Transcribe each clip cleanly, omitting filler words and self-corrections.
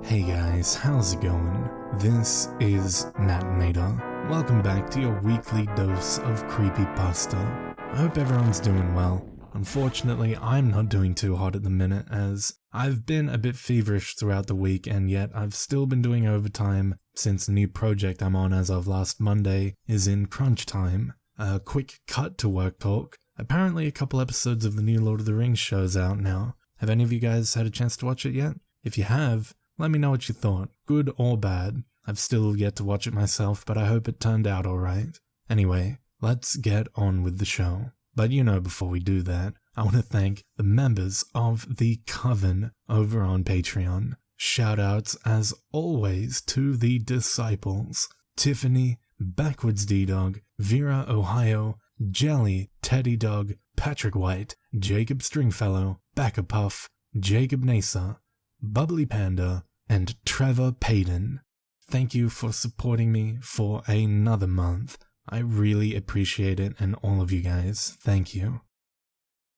Hey guys, how's it going? This is Matinator. Welcome back to your weekly dose of creepypasta. I hope everyone's doing well. Unfortunately, I'm not doing too hot at the minute as I've been a bit feverish throughout the week, and yet I've still been doing overtime since the new project I'm on as of last Monday is in crunch time. A quick cut to work talk. Apparently a couple episodes of the new Lord of the Rings show's out now. Have any of you guys had a chance to watch it yet? If you have, let me know what you thought, good or bad. I've still yet to watch it myself, but I hope it turned out alright. Anyway, let's get on with the show. But before we do that, I want to thank the members of the Coven over on Patreon. Shoutouts as always to the Disciples, Tiffany, Backwards D-Dog, Vera Ohio, Jelly, Teddy Dog, Patrick White, Jacob Stringfellow, Backapuff, Jacob Nasa, Bubbly Panda, and Trevor Payton. Thank you for supporting me for another month. I really appreciate it, and all of you guys, thank you.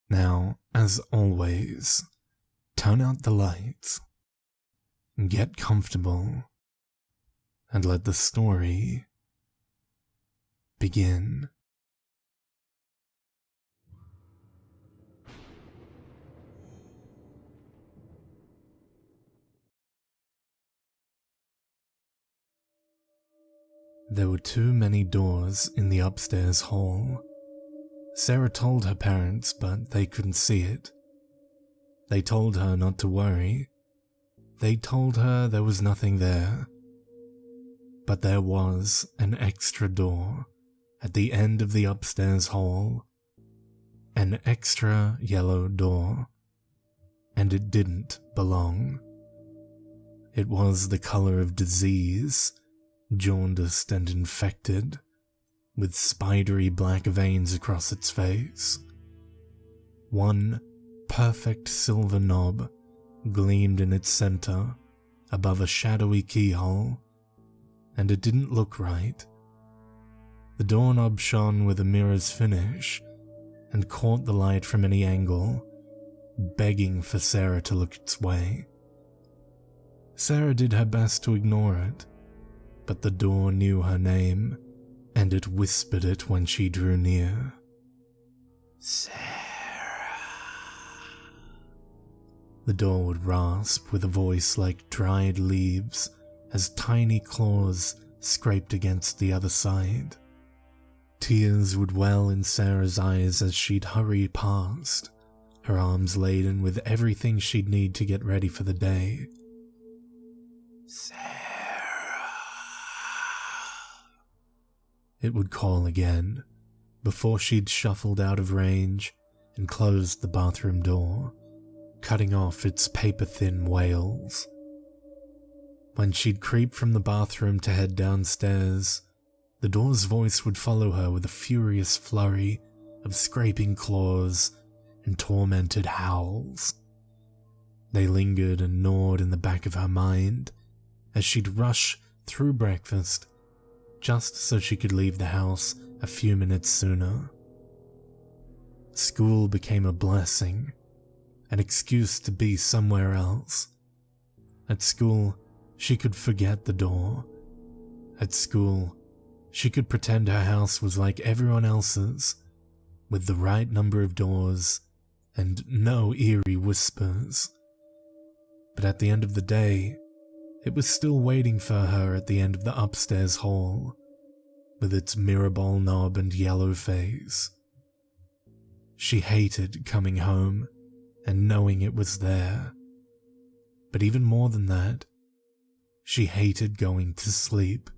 Now, as always, turn out the lights, get comfortable, and let the story begin. There were too many doors in the upstairs hall. Sarah told her parents, but they couldn't see it. They told her not to worry. They told her there was nothing there. But there was an extra door at the end of the upstairs hall. An extra yellow door. And it didn't belong. It was the color of disease, jaundiced and infected, with spidery black veins across its face. One perfect silver knob gleamed in its center above a shadowy keyhole, and it didn't look right. The doorknob shone with a mirror's finish and caught the light from any angle, begging for Sarah to look its way. Sarah did her best to ignore it, but the door knew her name, and it whispered it when she drew near. Sarah. The door would rasp with a voice like dried leaves as tiny claws scraped against the other side. Tears would well in Sarah's eyes as she'd hurry past, her arms laden with everything she'd need to get ready for the day. Sarah. It would call again, before she'd shuffled out of range and closed the bathroom door, cutting off its paper-thin wails. When she'd creep from the bathroom to head downstairs, the door's voice would follow her with a furious flurry of scraping claws and tormented howls. They lingered and gnawed in the back of her mind as she'd rush through breakfast just so she could leave the house a few minutes sooner. School became a blessing, an excuse to be somewhere else. At school, she could forget the door. At school, she could pretend her house was like everyone else's, with the right number of doors and no eerie whispers. But at the end of the day, it was still waiting for her at the end of the upstairs hall, with its mirror ball knob and yellow face. She hated coming home and knowing it was there. But even more than that, she hated going to sleep,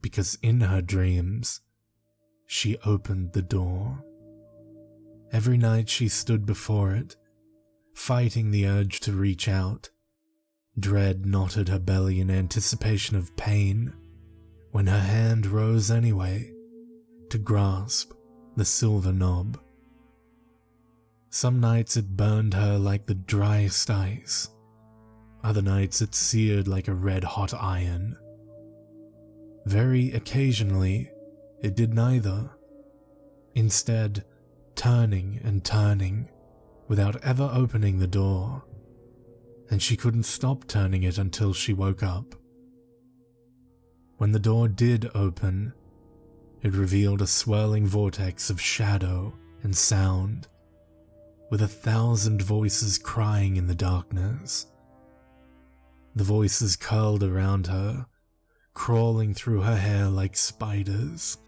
because in her dreams, she opened the door. Every night she stood before it, fighting the urge to reach out. Dread knotted her belly in anticipation of pain when her hand rose anyway to grasp the silver knob. Some nights it burned her like the driest ice. Other nights it seared like a red-hot iron. Very occasionally, it did neither, instead turning and turning without ever opening the door, and she couldn't stop turning it until she woke up. When the door did open, it revealed a swirling vortex of shadow and sound, with 1,000 voices crying in the darkness. The voices curled around her, crawling through her hair like spiders.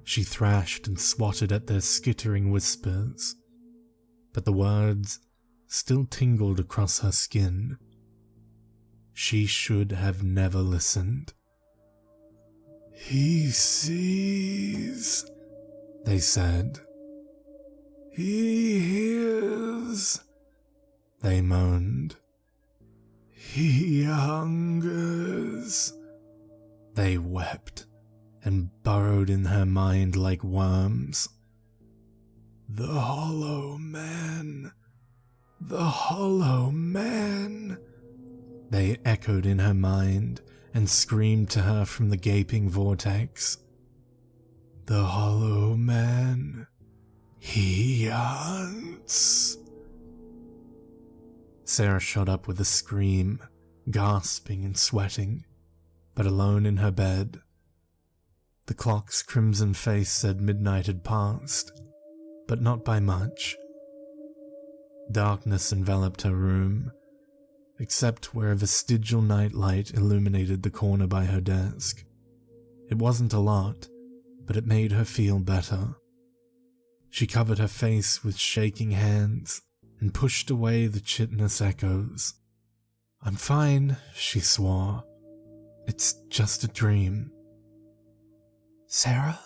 She thrashed and swatted at their skittering whispers, but the words still tingled across her skin. She should have never listened. "He sees," they said. "He hears," they moaned. "He hungers," they wept and burrowed in her mind like worms. "The Hollow Man, the Hollow Man," they echoed in her mind and screamed to her from the gaping vortex. "The Hollow Man, he hunts." Sarah shot up with a scream, gasping and sweating, but alone in her bed. The clock's crimson face said midnight had passed, but not by much. Darkness enveloped her room, except where a vestigial nightlight illuminated the corner by her desk. It wasn't a lot, but it made her feel better. She covered her face with shaking hands and pushed away the chitinous echoes. "I'm fine," she swore. "It's just a dream." "Sarah?"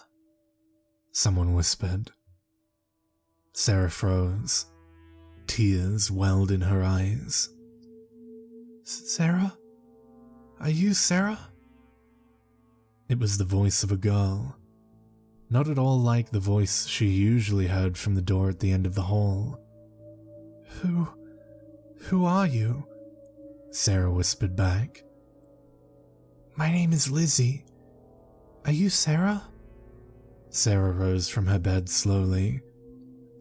someone whispered. Sarah froze. Tears welled in her eyes. "Sarah? Are you Sarah?" It was the voice of a girl, not at all like the voice she usually heard from the door at the end of the hall. Who are you?" Sarah whispered back. "My name is Lizzie. Are you Sarah?" Sarah rose from her bed slowly,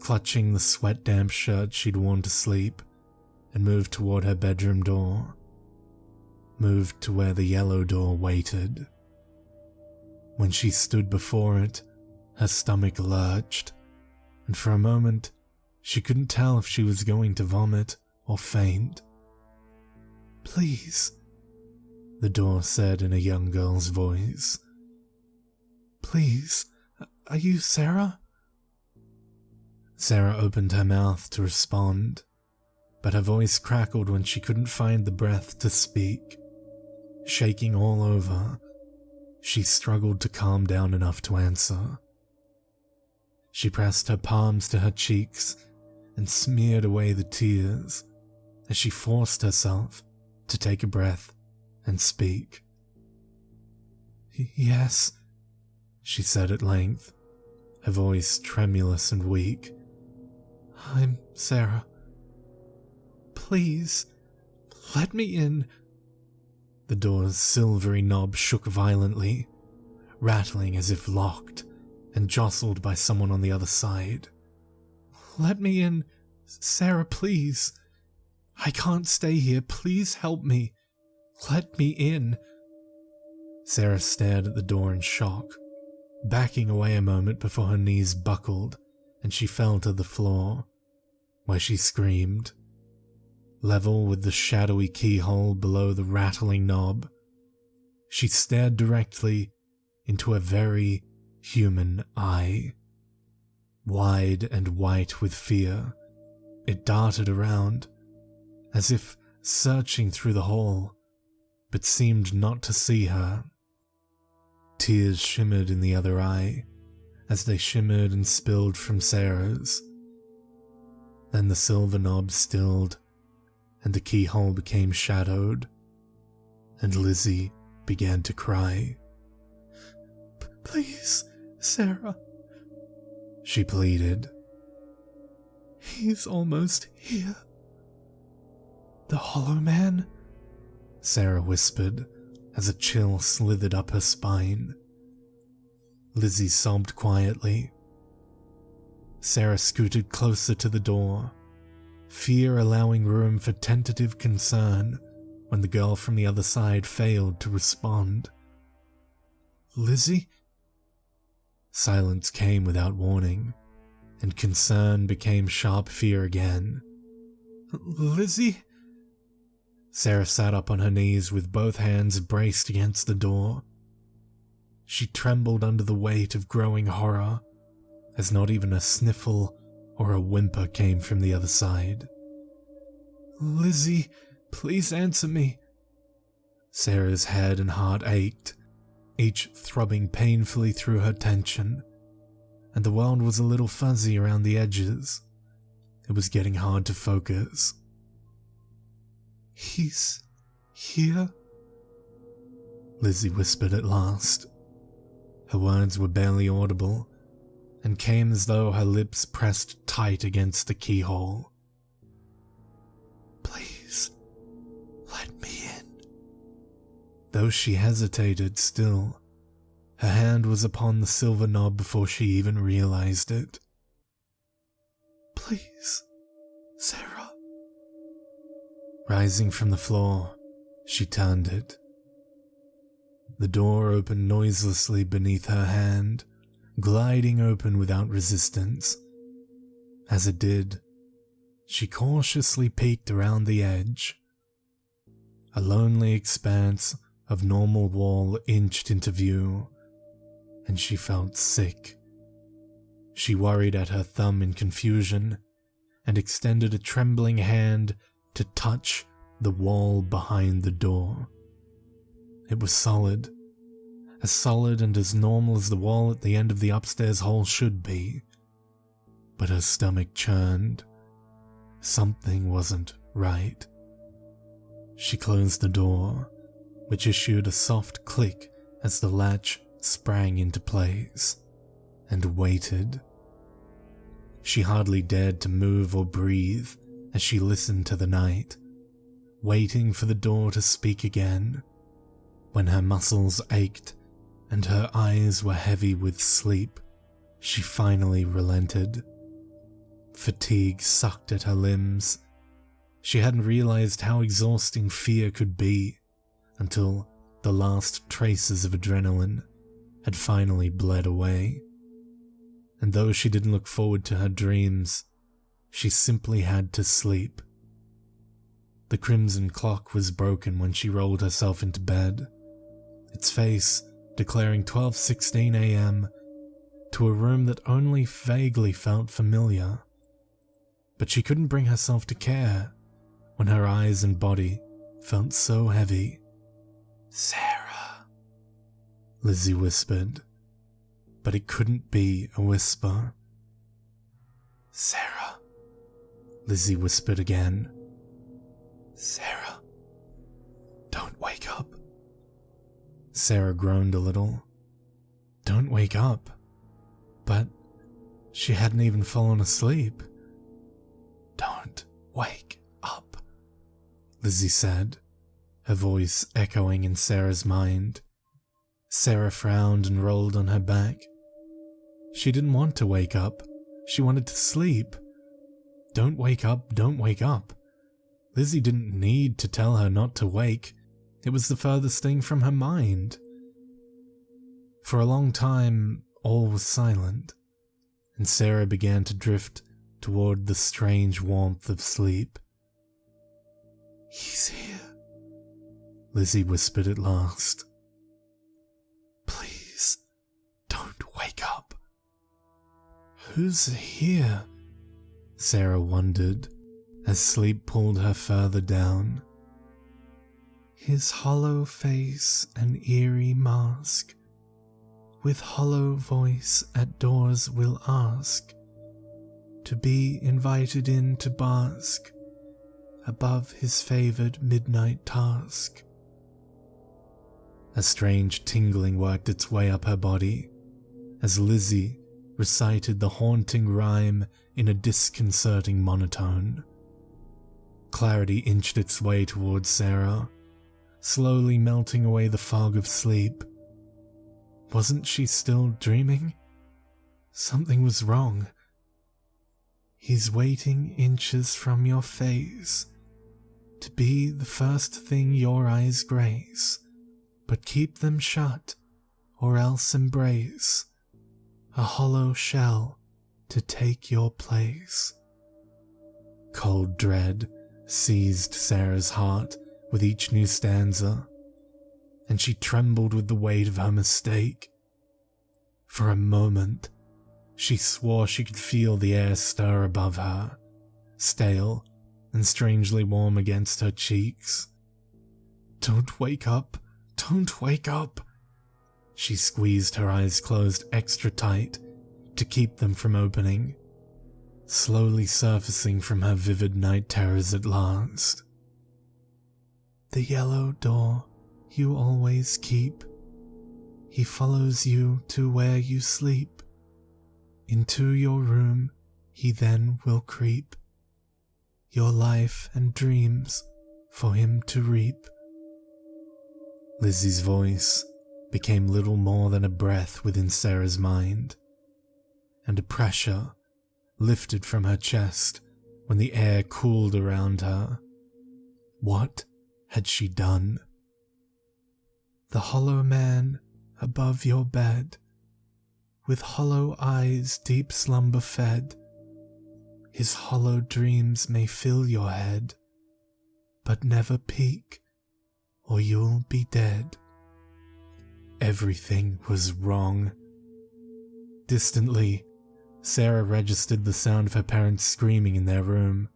clutching the sweat-damp shirt she'd worn to sleep, and moved toward her bedroom door. Moved to where the yellow door waited. When she stood before it, her stomach lurched, and for a moment she couldn't tell if she was going to vomit or faint. "Please," the door said in a young girl's voice. "Please, are you Sarah?" Sarah opened her mouth to respond, but her voice crackled when she couldn't find the breath to speak. Shaking all over, she struggled to calm down enough to answer. She pressed her palms to her cheeks and smeared away the tears as she forced herself to take a breath and speak. "Yes," she said at length, her voice tremulous and weak. "I'm Sarah. Please, let me in." The door's silvery knob shook violently, rattling as if locked and jostled by someone on the other side. "Let me in, Sarah, please. I can't stay here. Please help me. Let me in." Sarah stared at the door in shock, backing away a moment before her knees buckled and she fell to the floor, where she screamed. Level with the shadowy keyhole below the rattling knob, she stared directly into a very human eye. Wide and white with fear, it darted around, as if searching through the hall, but seemed not to see her. Tears shimmered in the other eye, as they shimmered and spilled from Sarah's. Then the silver knob stilled, and the keyhole became shadowed, and Lizzie began to cry. "Please, Sarah," she pleaded. "He's almost here." "The Hollow Man?" Sarah whispered as a chill slithered up her spine. Lizzie sobbed quietly. Sarah scooted closer to the door, fear allowing room for tentative concern when the girl from the other side failed to respond. "Lizzie?" Silence came without warning, and concern became sharp fear again. "Lizzie?" Sarah sat up on her knees with both hands braced against the door. She trembled under the weight of growing horror, as not even a sniffle or a whimper came from the other side. "Lizzie, please answer me." Sarah's head and heart ached, each throbbing painfully through her tension, and the world was a little fuzzy around the edges. It was getting hard to focus. "He's here?" Lizzie whispered at last. Her words were barely audible, and came as though her lips pressed tight against the keyhole. "Please, let me in." Though she hesitated still, her hand was upon the silver knob before she even realized it. "Please, Sarah." Rising from the floor, she turned it. The door opened noiselessly beneath her hand, gliding open without resistance. As it did, she cautiously peeked around the edge. A lonely expanse of normal wall inched into view, and she felt sick. She worried at her thumb in confusion and extended a trembling hand to touch the wall behind the door. It was solid and as normal as the wall at the end of the upstairs hall should be. But her stomach churned. Something wasn't right. She closed the door, which issued a soft click as the latch sprang into place, and waited. She hardly dared to move or breathe as she listened to the night, waiting for the door to speak again. When her muscles ached and her eyes were heavy with sleep, she finally relented. Fatigue sucked at her limbs. She hadn't realized how exhausting fear could be until the last traces of adrenaline had finally bled away. And though she didn't look forward to her dreams, she simply had to sleep. The crimson clock was broken when she rolled herself into bed, its face declaring 12:16 a.m. to a room that only vaguely felt familiar. But she couldn't bring herself to care when her eyes and body felt so heavy. "Sarah," Lizzie whispered, but it couldn't be a whisper. "Sarah," Lizzie whispered again. "Sarah, don't wake up." Sarah groaned a little. Don't wake up. But she hadn't even fallen asleep. "Don't wake up," Lizzie said, her voice echoing in Sarah's mind. Sarah frowned and rolled on her back. She didn't want to wake up. She wanted to sleep. Don't wake up, don't wake up. Lizzie didn't need to tell her not to wake. It was the furthest thing from her mind. For a long time, all was silent, and Sarah began to drift toward the strange warmth of sleep. "He's here," Lizzie whispered at last. "Please, don't wake up." "Who's here?" Sarah wondered, as sleep pulled her further down. "His hollow face and eerie mask, with hollow voice at doors will ask, to be invited in to bask above his favored midnight task." A strange tingling worked its way up her body as Lizzie recited the haunting rhyme in a disconcerting monotone. Clarity inched its way towards Sarah, slowly melting away the fog of sleep. Wasn't she still dreaming? Something was wrong. He's waiting inches from your face to be the first thing your eyes grace, but keep them shut or else embrace a hollow shell to take your place. Cold dread seized Sarah's heart with each new stanza, and she trembled with the weight of her mistake. For a moment, she swore she could feel the air stir above her, stale and strangely warm against her cheeks. "Don't wake up! Don't wake up!" She squeezed her eyes closed extra tight to keep them from opening, slowly surfacing from her vivid night terrors at last. "The yellow door you always keep, he follows you to where you sleep. Into your room he then will creep, your life and dreams for him to reap." Lizzie's voice became little more than a breath within Sarah's mind, and a pressure lifted from her chest when the air cooled around her. What had she done? The hollow man above your bed, with hollow eyes deep slumber fed, his hollow dreams may fill your head, but never peek, or you'll be dead. Everything was wrong. Distantly, Sarah registered the sound of her parents screaming in their room,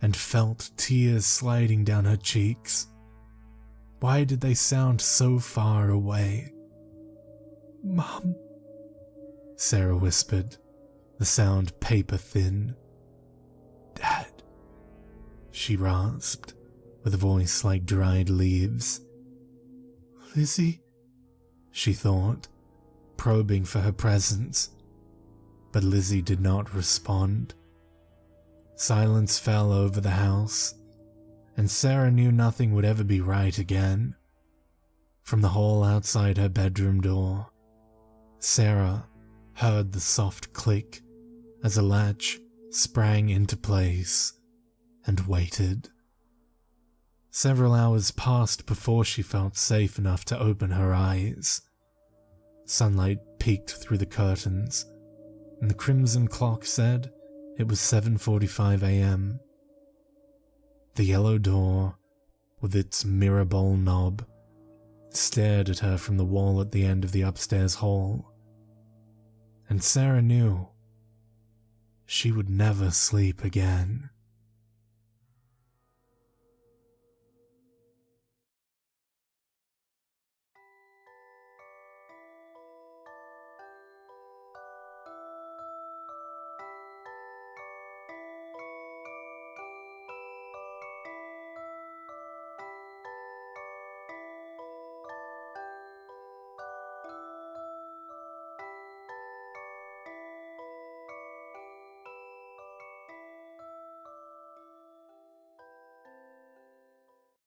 and felt tears sliding down her cheeks. Why did they sound so far away? "Mom," Sarah whispered, the sound paper thin. "Dad," she rasped, with a voice like dried leaves. "Lizzie," she thought, probing for her presence, but Lizzie did not respond. Silence fell over the house, and Sarah knew nothing would ever be right again. From the hall outside her bedroom door, Sarah heard the soft click as a latch sprang into place and waited. Several hours passed before she felt safe enough to open her eyes. Sunlight peeked through the curtains, and the crimson clock said it was 7:45 a.m. The yellow door, with its mirror bowl knob, stared at her from the wall at the end of the upstairs hall, and Sarah knew she would never sleep again.